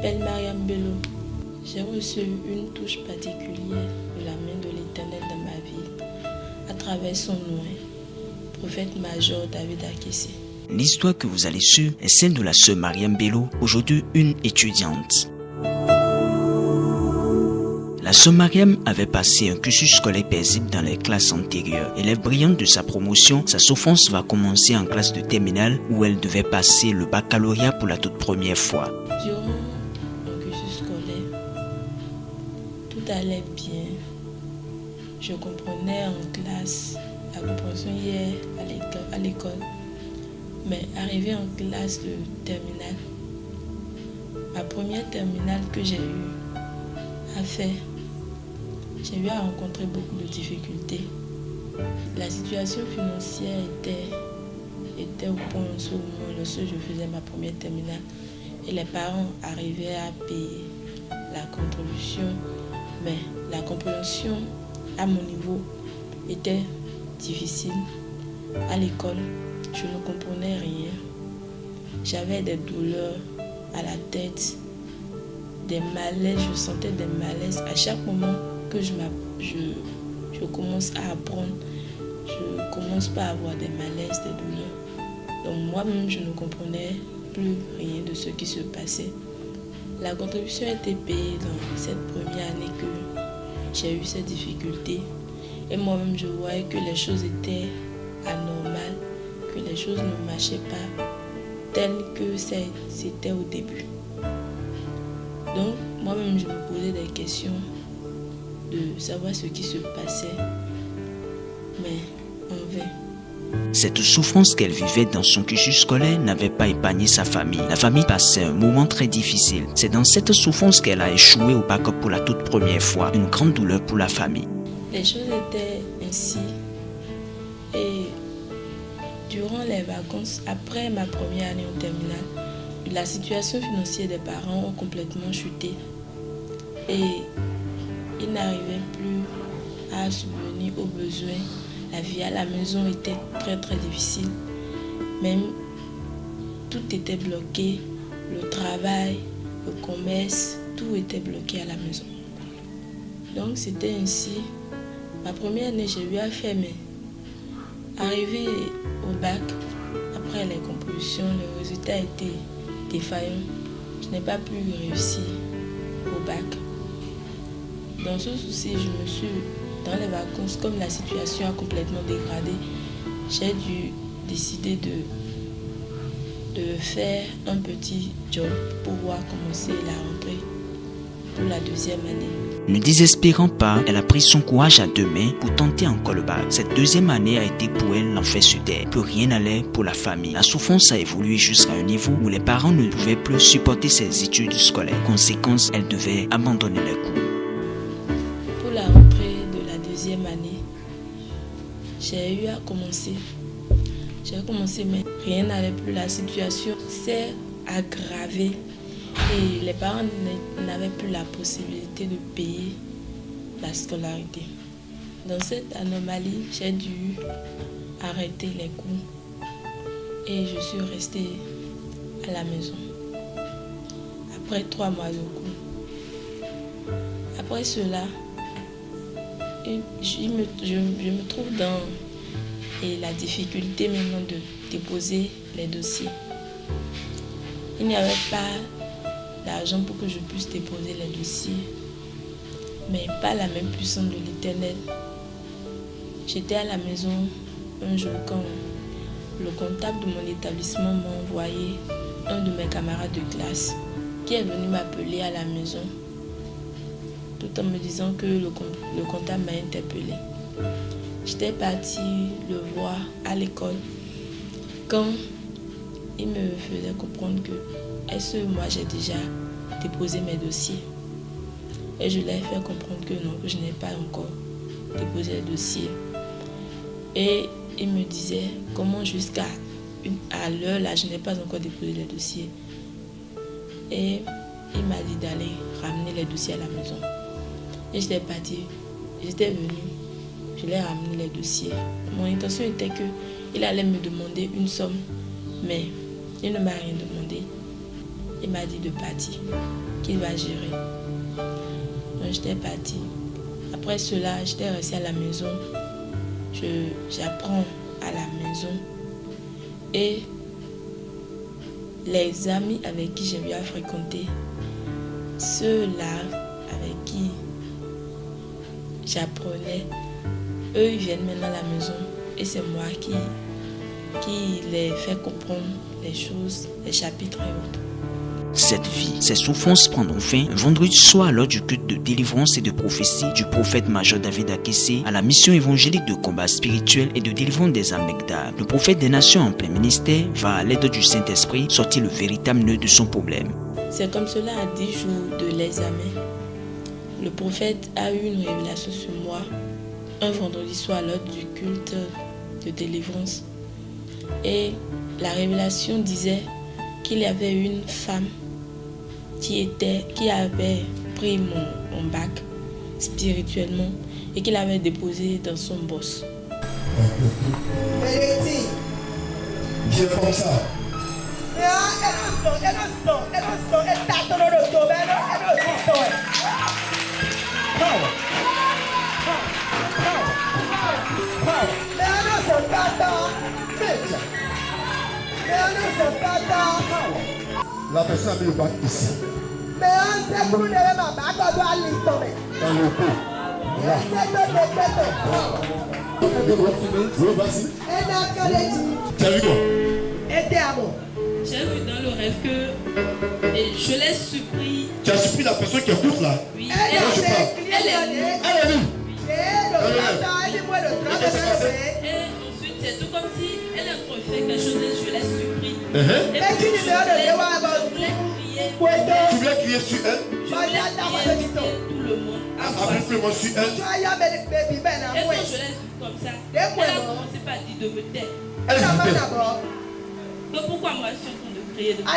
m'appelle Mariam Bello. J'ai reçu une touche particulière de la main de l'Éternel dans ma vie à travers son nom, prophète major David Akessé. L'histoire que vous allez suivre est celle de la sœur Mariam Bello, aujourd'hui une étudiante. La sœur Mariam avait passé un cursus scolaire paisible dans les classes antérieures. Élève brillante de sa promotion, sa souffrance va commencer en classe de terminale où elle devait passer le baccalauréat pour la toute première fois. Durant mon cursus scolaire, tout allait bien. Je comprenais en classe, la compréhension hier à l'école. Mais arrivé en classe de terminale, ma première terminale que j'ai eu à faire, j'ai eu à rencontrer beaucoup de difficultés. La situation financière était au point en ce moment lorsque je faisais ma première terminale et les parents arrivaient à payer la contribution, mais la compréhension à mon niveau était difficile. À l'école, je ne comprenais rien. J'avais des douleurs à la tête, des malaises, je sentais des malaises. À chaque moment que je commence à apprendre, je commence pas à avoir des malaises, des douleurs. Donc moi-même, je ne comprenais plus rien de ce qui se passait. La contribution était payée dans cette première année que j'ai eu ces difficultés. Et moi-même, je voyais que les choses étaient anormales, que les choses ne marchaient pas telles que c'était au début. Donc, moi-même, je me posais des questions de savoir ce qui se passait, mais en vain. Cette souffrance qu'elle vivait dans son cursus scolaire n'avait pas épargné sa famille. La famille passait un moment très difficile. C'est dans cette souffrance qu'elle a échoué au bac pour la toute première fois. Une grande douleur pour la famille. Les choses étaient ainsi. Et durant les vacances, après ma première année en terminale, la situation financière des parents a complètement chuté. Et ils n'arrivaient plus à subvenir aux besoins. La vie à la maison était très très difficile. Même tout était bloqué. Le travail, le commerce, tout était bloqué à la maison. Donc c'était ainsi. Ma première année, j'ai eu à faire, mais arrivé au bac, après les compositions, le résultat était défaillant. Je n'ai pas pu réussir au bac. Dans ce souci, je me suis, dans les vacances, comme la situation a complètement dégradé, j'ai dû décider de faire un petit job pour pouvoir commencer la rentrée pour la deuxième année. Ne désespérant pas, elle a pris son courage à deux mains pour tenter encore le bac. Cette deuxième année a été pour elle l'enfer sur terre. Plus rien n'allait pour la famille. La souffrance a évolué jusqu'à un niveau où les parents ne pouvaient plus supporter ses études scolaires. Conséquence, elle devait abandonner les cours. Pour la rentrée de la deuxième année, j'ai eu à commencer. J'ai commencé, mais rien n'allait plus. La situation s'est aggravée. Et les parents n'avaient plus la possibilité de payer la scolarité. Dans cette anomalie, j'ai dû arrêter les cours et je suis restée à la maison. Après 3 mois de cours. Après cela, je me trouve dans la difficulté maintenant de déposer les dossiers. Il n'y avait pas d'argent pour que je puisse déposer les dossiers, mais pas la même puissance de l'Éternel. J'étais à la maison un jour quand le comptable de mon établissement m'a envoyé un de mes camarades de classe qui est venu m'appeler à la maison tout en me disant que le comptable m'a interpellé. J'étais partie le voir à l'école quand il me faisait comprendre que moi j'ai déjà déposé mes dossiers. Et je l'ai fait comprendre que non, que je n'ai pas encore déposé les dossiers. Et il me disait comment jusqu'à l'heure là, je n'ai pas encore déposé les dossiers. Et il m'a dit d'aller ramener les dossiers à la maison. Et j'étais partie, j'étais venue, je l'ai ramené les dossiers. Mon intention était qu'il allait me demander une somme, mais il ne m'a rien demandé. Il m'a dit de partir. qu'il va gérer. Donc j'étais partie. Après cela, j'étais restée à la maison. J'apprends à la maison. Et les amis avec qui j'ai eu à fréquenter, ceux-là avec qui j'apprenais, eux ils viennent maintenant à la maison et c'est moi qui les fais comprendre les choses, les chapitres et autres. Cette vie, ces souffrances prendront fin un vendredi soir lors du culte de délivrance et de prophétie du prophète major David Akessé à la mission évangélique de combat spirituel et de délivrance des âmes nectar. Le prophète des nations en plein ministère va à l'aide du Saint-Esprit sortir le véritable nœud de son problème. C'est comme cela à 10 jours de l'examen. Le prophète a eu une révélation sur moi un vendredi soir lors du culte de délivrance. Et la révélation disait qu'il y avait une femme qui avait pris mon bac spirituellement et qu'il avait déposé dans son boss. Viens comme ça. La personne a mis le bac ici. Dans le pot. Là. Oui, vas-y. Tu as vu quoi? J'ai vu dans le rêve que je l'ai surpris. Tu as surpris la personne qui écoute là? Oui, Elle est venue. Et ensuite, c'est tout comme si elle a fait quelque chose et je l'ai surpris. Uh-huh. Et puis, Tu voulais crier sur elle? je voulais crier tout le monde. Après tout le monde sur elle. Et quand je l'ai vu comme ça, elle a commencé par dire de me taire. Elle dit Donc pourquoi moi je suis en train de crier de me taire?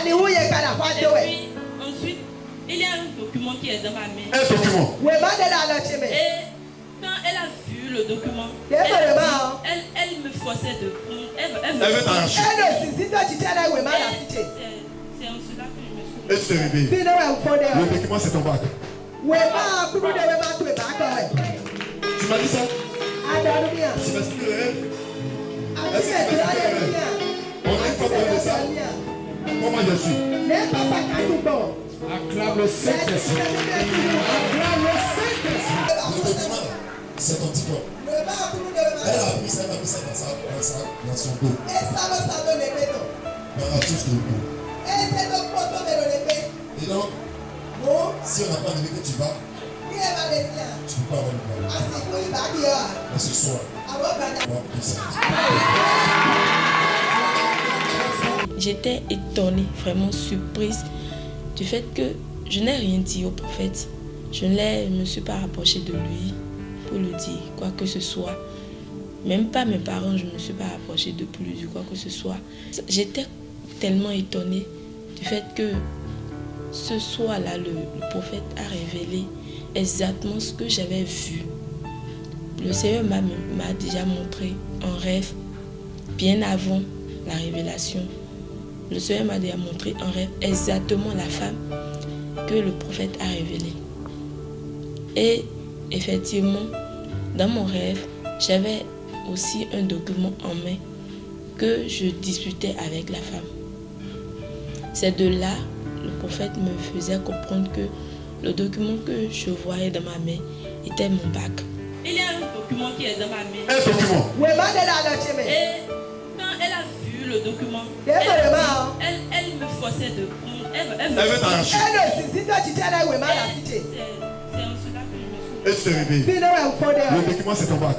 Et puis ensuite, il y a un document qui est dans ma main. un document. Et quand elle a vu le document, elle me forçait de prendre. Elle veut t'arracher. C'est en cela que je me suis. Et tu t'es réveillé. Le document c'est ton bac. Tu m'as dit ça? Tu m'as expliqué le rêve? Est-ce que tu m'as expliqué le rêve? On a une fois parlé de ça. Comment je suis? Acclame le Saint-Esprit. Acclame le Saint-Esprit. Le document, c'est ton diplôme. Elle a pris ça, dans son dos. Dans la touche de dos. Et donc, si on n'a pas donné que tu vas, tu ne peux pas avoir le bac. Mais ce soir, on va appeler ça. J'étais étonnée, vraiment surprise du fait que je n'ai rien dit au prophète. Je ne me suis pas rapprochée de lui pour lui dire quoi que ce soit. Même pas mes parents, je ne me suis pas rapprochée de plus lui quoi que ce soit. J'étais tellement étonnée du fait que ce soir-là, le prophète a révélé exactement ce que j'avais vu. Le Seigneur m'a déjà montré en rêve, bien avant la révélation. Le Seigneur m'a déjà montré en rêve exactement la femme que le prophète a révélée. Et effectivement, dans mon rêve, j'avais aussi un document en main que je discutais avec la femme. C'est de là, le prophète me faisait comprendre que le document que je voyais dans ma main était mon bac. Il y a un document qui est dans ma main. Un document. Et quand elle a vu le document, elle me forçait de prendre. Elle veut t'arracher. C'est en cela que je me suis. Et tu t'es réveillé. Le document c'est ton bac.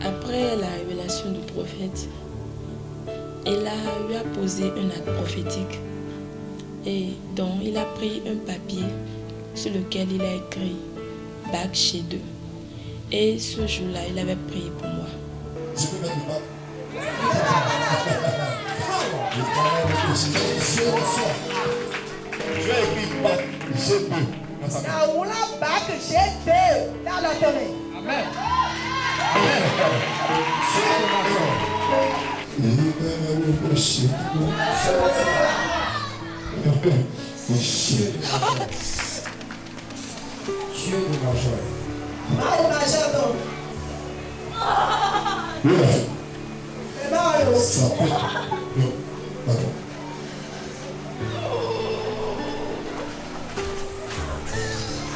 Après la révélation du prophète, il lui a posé un acte prophétique. Et donc il a pris un papier sur lequel il a écrit bac chez deux. Et ce jour-là, il avait prié pour moi. Je peux mettre le bac. Je vais écrire bac G2 dans sa main. Amen. Dieu de l'argent. Dieu de l'argent. Oui, ça peut. Non, attends.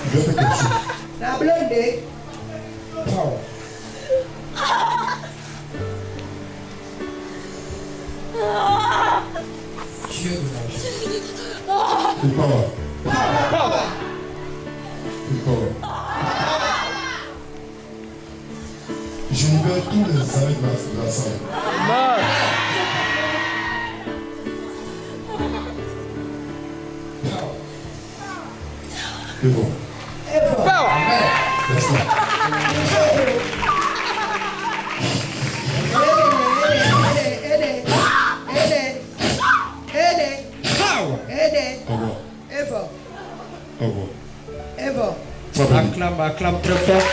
Il va faire quelque chose. Power. Dieu de l'argent. Une power. Une power. Je libère tous les arrêts de la salle. C'est bon. Laisse-la. Au revoir. Acclame très fort.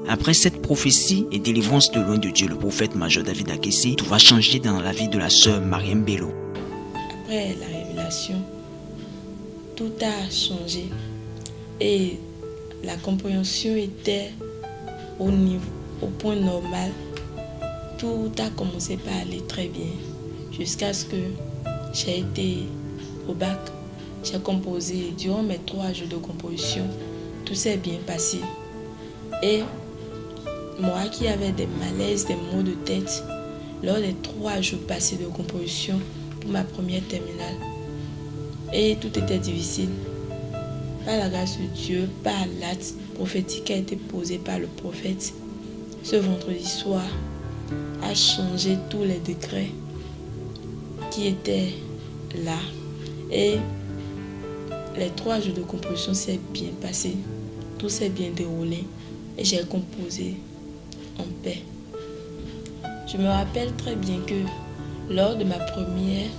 Après cette prophétie et délivrance de loin de Dieu, le prophète major David Akessé, tout va changer dans la vie de la sœur Mariam Bello. Après la révélation, tout a changé et la compréhension était au point normal. Tout a commencé par aller très bien jusqu'à ce que j'ai été au bac. J'ai composé durant mes 3 jours de composition. Tout s'est bien passé. Et moi qui avais des malaises, des maux de tête, lors des 3 jours passés de composition pour ma première terminale. Et tout était difficile. Par la grâce de Dieu, par l'acte prophétique qui a été posé par le prophète, ce vendredi soir a changé tous les décrets qui étaient là. Et les 3 jours de composition s'est bien passé. Tout s'est bien déroulé. Et j'ai composé en paix. Je me rappelle très bien que lors de ma première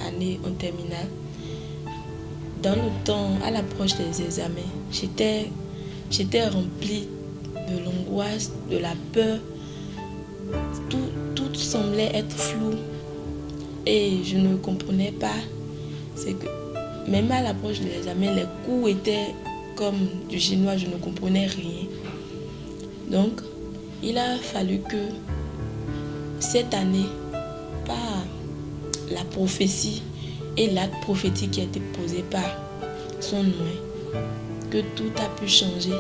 année en terminale, dans le temps, à l'approche des examens, j'étais remplie de l'angoisse, de la peur. Tout semblait être flou. Et je ne comprenais pas. C'est que même à l'approche des examens, les cours étaient comme du chinois, je ne comprenais rien. Donc, il a fallu que cette année, par la prophétie et l'acte prophétique qui a été posé par son nom, que tout a pu changer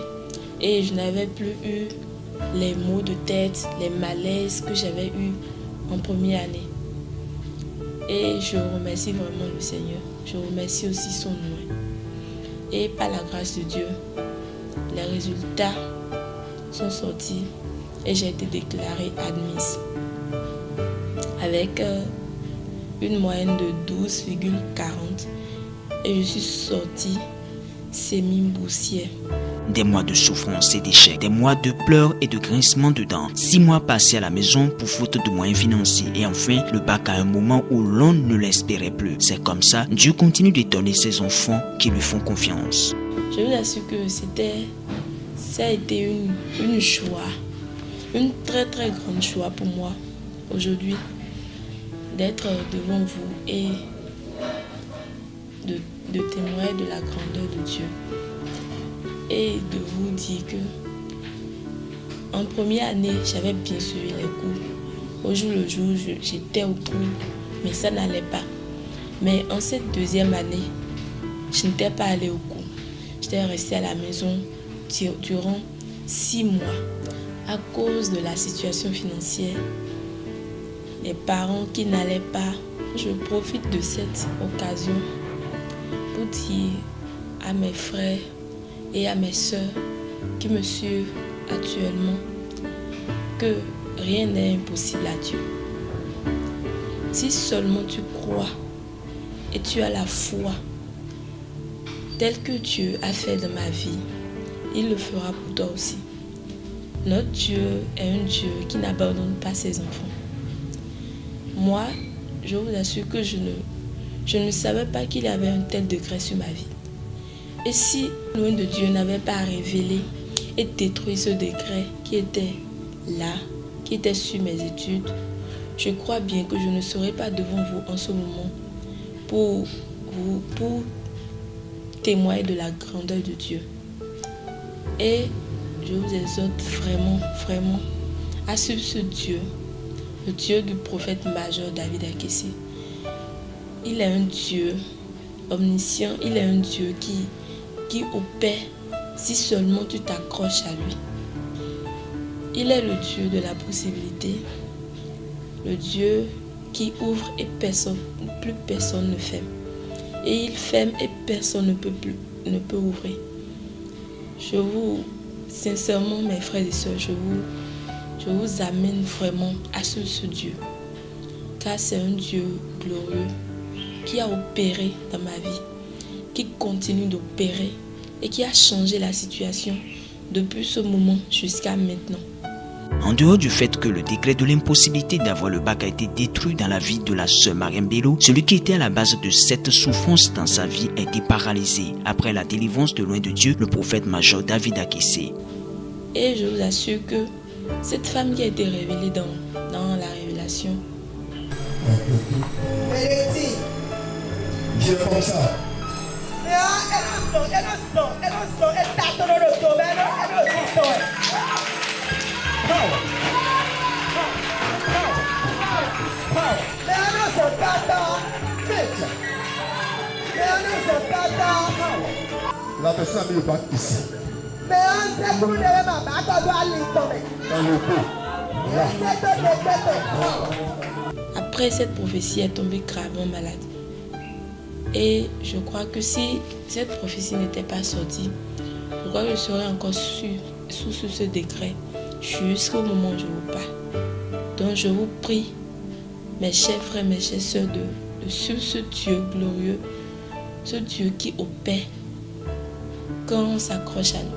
et je n'avais plus eu les maux de tête, les malaises que j'avais eu en première année. Et je remercie vraiment le Seigneur. Je remercie aussi son nom. Et par la grâce de Dieu, les résultats sont sortis et j'ai été déclarée admise avec une moyenne de 12,40 et je suis sortie semi-boursière. Des mois de souffrance et d'échecs, des mois de pleurs et de grincements de dents, 6 mois passés à la maison pour faute de moyens financiers et enfin le bac à un moment où l'on ne l'espérait plus. C'est comme ça, Dieu continue d'étonner ses enfants qui lui font confiance. Je vous assure que ça a été une joie, une très très grande joie pour moi aujourd'hui d'être devant vous et de témoigner de la grandeur de Dieu. Et de vous dire que en première année, j'avais bien suivi les cours. Au jour le jour, j'étais au cours, mais ça n'allait pas. Mais en cette deuxième année, je n'étais pas allée au cours. J'étais restée à la maison durant 6 mois à cause de la situation financière. Les parents qui n'allaient pas. Je profite de cette occasion pour dire à mes frères et à mes sœurs qui me suivent actuellement que rien n'est impossible à Dieu. Si seulement tu crois et tu as la foi telle que Dieu a fait dans ma vie, il le fera pour toi aussi. Notre Dieu est un Dieu qui n'abandonne pas ses enfants. Moi, je vous assure que je ne savais pas qu'il y avait un tel décret sur ma vie. Et si loin de Dieu n'avait pas révélé et détruit ce décret qui était là, qui était sur mes études, je crois bien que je ne serais pas devant vous en ce moment pour témoigner de la grandeur de Dieu. Et je vous exhorte vraiment à suivre ce Dieu, le Dieu du prophète major David Akesse. Il est un Dieu omniscient, il est un Dieu qui opère si seulement tu t'accroches à lui. Il est le Dieu de la possibilité, le Dieu qui ouvre et plus personne ne ferme. Et il ferme et personne ne peut ouvrir. Sincèrement, mes frères et sœurs, je vous amène vraiment à ce Dieu. Car c'est un Dieu glorieux qui a opéré dans ma vie, qui continue d'opérer et qui a changé la situation depuis ce moment jusqu'à maintenant. En dehors du fait que le décret de l'impossibilité d'avoir le bac a été détruit dans la vie de la sœur Mariam Bello, celui qui était à la base de cette souffrance dans sa vie a été paralysé après la délivrance de loin de Dieu, le prophète major David Akesse. Et je vous assure que cette femme qui a été révélée dans la révélation, Dieu comme ça. La personne a mis le bac ici. Dans le dos. après cette prophétie est tombée gravement malade. Et je crois que si cette prophétie n'était pas sortie, je crois que je serais encore sous ce décret jusqu'au moment où je vous parle. Donc je vous prie, mes chers frères, mes chères sœurs, de suivre ce Dieu glorieux, ce Dieu qui opère quand on s'accroche à lui.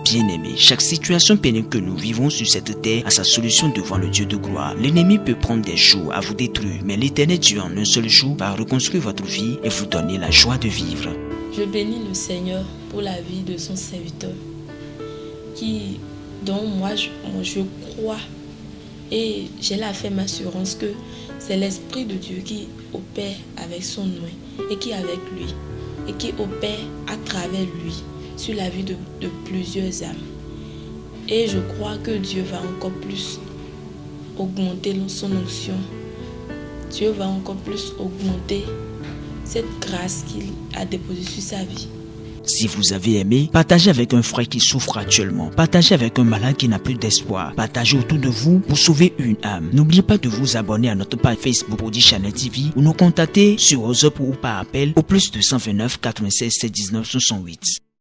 Bien-aimés, chaque situation pénible que nous vivons sur cette terre a sa solution devant le Dieu de gloire. L'ennemi peut prendre des jours à vous détruire, mais l'Éternel Dieu en un seul jour va reconstruire votre vie et vous donner la joie de vivre. Je bénis le Seigneur pour la vie de son serviteur, dont moi je crois et j'ai la ferme assurance que c'est l'Esprit de Dieu qui opère avec son nom et qui est avec lui et qui opère à travers lui sur la vie de plusieurs âmes. Et je crois que Dieu va encore plus augmenter son onction. Dieu va encore plus augmenter cette grâce qu'il a déposée sur sa vie. Si vous avez aimé, partagez avec un frère qui souffre actuellement. Partagez avec un malade qui n'a plus d'espoir. Partagez autour de vous pour sauver une âme. N'oubliez pas de vous abonner à notre page Facebook Prodigy Channel TV ou nous contacter sur WhatsApp ou par appel au +229 96 19 68.